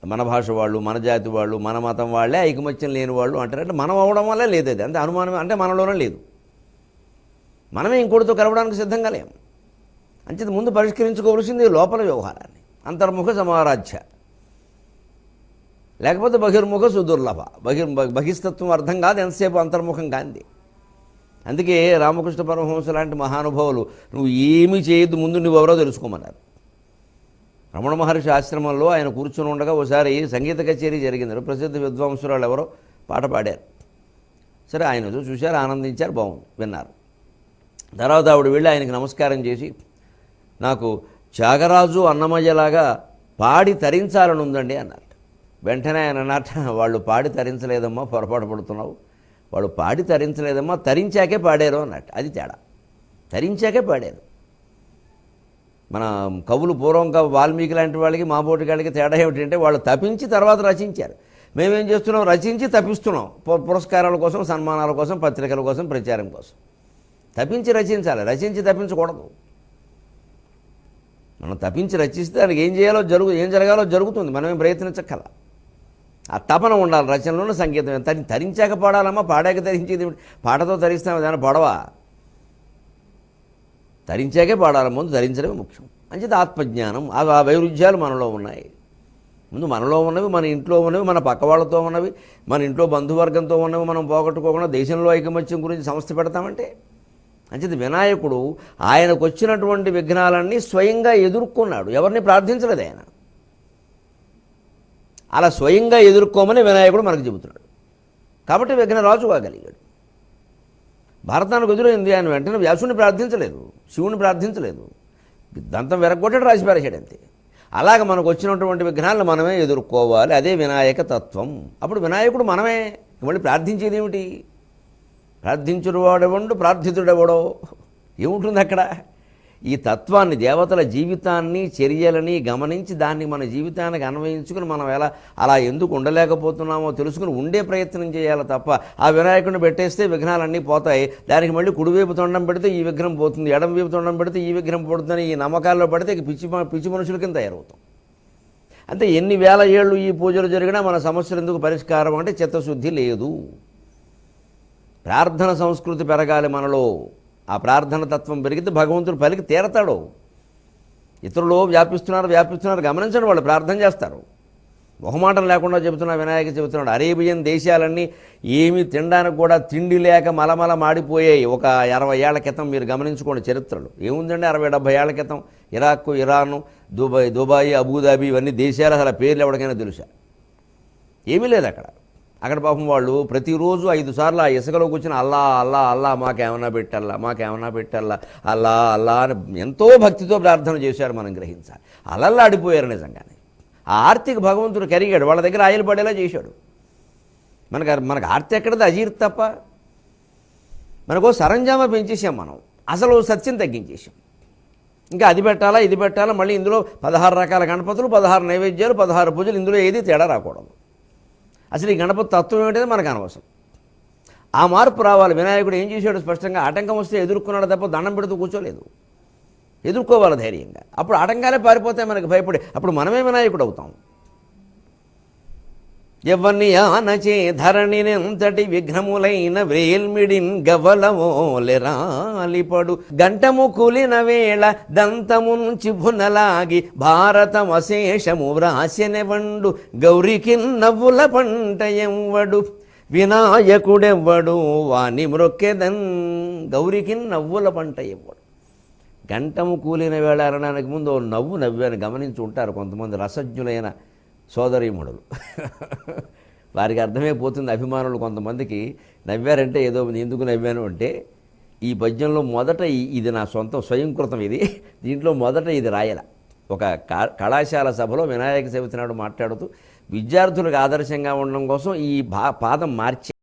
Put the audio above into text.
మన భాష వాళ్ళు, మన జాతి వాళ్ళు, మన మతం వాళ్ళే ఐకమత్యం లేని వాళ్ళు అంటారు. అంటే మనం అవ్వడం వల్లే లేదు అది, అంతే అనుమానం. అంటే మనలోనే లేదు, మనమే ఇంకోటితో కలవడానికి సిద్ధంగా లేము. అంచేది ముందు పరిష్కరించుకోవలసింది లోపల వ్యవహారాన్ని, అంతర్ముఖ సమారాధ్య, లేకపోతే బహిర్ముఖ సుదుర్లభ. బహిస్తత్వం అర్థం కాదు ఎంతసేపు అంతర్ముఖం కాంది. అందుకే రామకృష్ణ పరమహంస లాంటి మహానుభావులు నువ్వు ఏమీ చేయొద్దు, ముందు నువ్వెవరో తెలుసుకోమన్నారు. రమణ మహర్షి ఆశ్రమంలో ఆయన కూర్చొని ఉండగా ఒకసారి సంగీత కచేరీ జరిగింది. ప్రసిద్ధ విద్వాంసురాలు ఎవరో పాట పాడారు. సరే ఆయన చూశారు, ఆనందించారు, బాగుంది, విన్నారు. తర్వాత ఆవిడ వెళ్ళి ఆయనకి నమస్కారం చేసి, నాకు త్యాగరాజు అన్నమయ్యలాగా పాడి తరించాలని ఉందండి అన్నారు. వెంటనే ఆయన అన్నట్ట, వాళ్ళు పాడి తరించలేదమ్మా, పొరపాటు పడుతున్నావు, వాళ్ళు పాడి తరించలేదమ్మా, తరించాకే పాడారు అన్నట్టు. అది తేడా, తరించాకే పాడారు. మన కవులు పూర్వంగా వాల్మీకి లాంటి వాళ్ళకి మాబోటి వాళ్ళకి తేడా ఏమిటంటే వాళ్ళు తపించి తర్వాత రచించారు. మేమేం చేస్తున్నాం, రచించి తప్పిస్తున్నాం, పురస్కారాల కోసం, సన్మానాల కోసం, పత్రికల కోసం, ప్రచారం కోసం. తప్పించి రచించాలి, రచించి తప్పించకూడదు. మనం తప్పించి రచిస్తే దానికి ఏం జరగాలో జరుగుతుంది, మనమేం ప్రయత్నించక్కల. ఆ తపన ఉండాలి రచనలోనే. సంగీతం తరించాక పాడాలమ్మా, పాడాక తరించేది పాటతో తరిస్తాం, ఏదైనా పడవా? తరించాకే పాడాలి, ముందు ధరించడమే ముఖ్యం. అంచేది ఆత్మజ్ఞానం, ఆ వైరుధ్యాలు మనలో ఉన్నాయి. ముందు మనలో ఉన్నవి, మన ఇంట్లో ఉన్నవి, మన పక్క వాళ్ళతో ఉన్నవి, మన ఇంట్లో బంధువర్గంతో ఉన్నవి మనం పోగొట్టుకోకుండా దేశంలో ఐకమత్యం గురించి సంస్థ పెడతామంటే. అంచేది వినాయకుడు ఆయనకు వచ్చినటువంటి విఘ్నాలన్నీ స్వయంగా ఎదుర్కొన్నాడు, ఎవరిని ప్రార్థించలేదు ఆయన. అలా స్వయంగా ఎదుర్కోమని వినాయకుడు మనకు చెబుతున్నాడు. కాబట్టి విఘ్నరాజు కాగలిగాడు. భారతానికి ఎదురైంది, ఆయన వెంటనే వ్యాసుని ప్రార్థించలేదు, శివుని ప్రార్థించలేదు, దంతం వెరగొట్టడు, రాసి పారేశాడు అంతే. అలాగ మనకు వచ్చినటువంటి విఘ్నాలను మనమే ఎదుర్కోవాలి, అదే వినాయక తత్వం. అప్పుడు వినాయకుడు మనమే. మళ్ళీ ప్రార్థించేది ఏమిటి? ప్రార్థించువాడెవడు, ప్రార్థితుడెవడో ఏముంటుంది అక్కడ? ఈ తత్వాన్ని, దేవతల జీవితాన్ని, చర్యలని గమనించి దాన్ని మన జీవితానికి అన్వయించుకుని మనం అలా ఎందుకు ఉండలేకపోతున్నామో తెలుసుకుని ఉండే ప్రయత్నం చేయాలి తప్ప ఆ వినాయకుడిని పెట్టేస్తే విఘ్నాలన్నీ పోతాయి, దానికి మళ్ళీ కుడివైపు తొండం పెడితే ఈ విఘ్నం పోతుంది, ఎడం వైపు తొండం పెడితే ఈ విఘ్నం పోతుందని ఈ నమ్మకాల్లో పడితే పిచ్చి మనుషుల కింద తయారవుతాం. అంటే ఎన్ని వేల ఏళ్ళు ఈ పూజలు జరిగినా మన సమస్యలు ఎందుకు పరిష్కారం అంటే చిత్తశుద్ధి లేదు. ప్రార్థన సంస్కృతి పెరగాలి మనలో. ఆ ప్రార్థన తత్వం పెరిగితే భగవంతుడు పలికి తీరతాడు. ఇతరులు వ్యాపిస్తున్నారు గమనించండి, వాళ్ళు ప్రార్థన చేస్తారు. మొహమాటం లేకుండా వినాయక చెబుతున్నాడు. అరేబియన్ దేశాలన్నీ ఏమీ తినడానికి కూడా తిండి లేక మలమల మాడిపోయాయి ఒక 60 ఏళ్ల క్రితం. మీరు గమనించుకోండి చరిత్రలు. ఏముందండి 60-70 ఏళ్ల క్రితం ఇరాక్, ఇరాను, దుబాయ్, అబుదాబి ఇవన్నీ దేశాలు అసలు పేర్లు ఎవరికైనా తెలుసా? ఏమీ లేదు అక్కడ. అక్కడ పాపం వాళ్ళు ప్రతిరోజు 5 సార్లు ఆ ఇసుకలో కూర్చొని అల్లా అల్లా అల్లా మాకేమన్నా పెట్టల్లా అల్లా అల్లా అని ఎంతో భక్తితో ప్రార్థన చేశారు. మనం గ్రహించాలి. అలల్లాడిపోయారు నిజంగానే. ఆ ఆర్తికి భగవంతుడు కరిగాడు, వాళ్ళ దగ్గర ఆయిల్ పడేలా చేశాడు. మనకు ఆర్తి ఎక్కడది? అజీర్తి తప్ప. మనకు సరంజామా పెంచేసాం, మనం అసలు సత్యం తగ్గించేసాం. ఇంకా అది పెట్టాలా ఇది పెట్టాలా, మళ్ళీ ఇందులో 16 రకాల గణపతులు, 16 నైవేద్యాలు, 16 పూజలు, ఇందులో ఏది తేడా రాకూడదు. అసలు ఈ గణపతి తత్వం ఏమిటో మనకు అనవసరం. ఆ మార్పు రావాలి. వినాయకుడు ఏం చేశాడు? స్పష్టంగా ఆటంకం వస్తే ఎదుర్కొన్నాడు తప్ప దండం పెడుతూ కూర్చోలేదు. ఎదుర్కోవాలి ధైర్యంగా. అప్పుడు ఆటంకాలే పారిపోతాయి మనకు భయపడి. అప్పుడు మనమే వినాయకుడు అవుతాం. ఎవరిని ఆనచే ధరణినెంతటి విఘ్నములైన వ్రేల్మిడిన్ గవలమోలెరాలిపడు గంటము కూలిన వేళ దంతముంచి భునలాగి భారతమశేషము వ్రాసెనెవండు గౌరికి నవ్వుల పంట ఎవ్వడు వినాయకుడెవ్వడు వాని మ్రొక్కెదన్. గౌరికి నవ్వుల పంట ఎవ్వడు. గంటము కూలిన వేళ అనడానికి ముందు నవ్వు నవ్వాను గమనించి ఉంటారు కొంతమంది రసజ్ఞులైన సోదరీమణులు. వారికి అర్థమైపోతుంది. అభిమానులు కొంతమందికి నవ్వారంటే ఏదో ఎందుకు నవ్వాను అంటే, ఈ పద్యంలో మొదట ఇది నా సొంతం స్వయంకృతం, ఇది దీంట్లో మొదట ఇది రాయల. ఒక కళాశాల సభలో వినాయక చవితి నాడు మాట్లాడుతూ విద్యార్థులకు ఆదర్శంగా ఉండడం కోసం ఈ పాదం మార్చి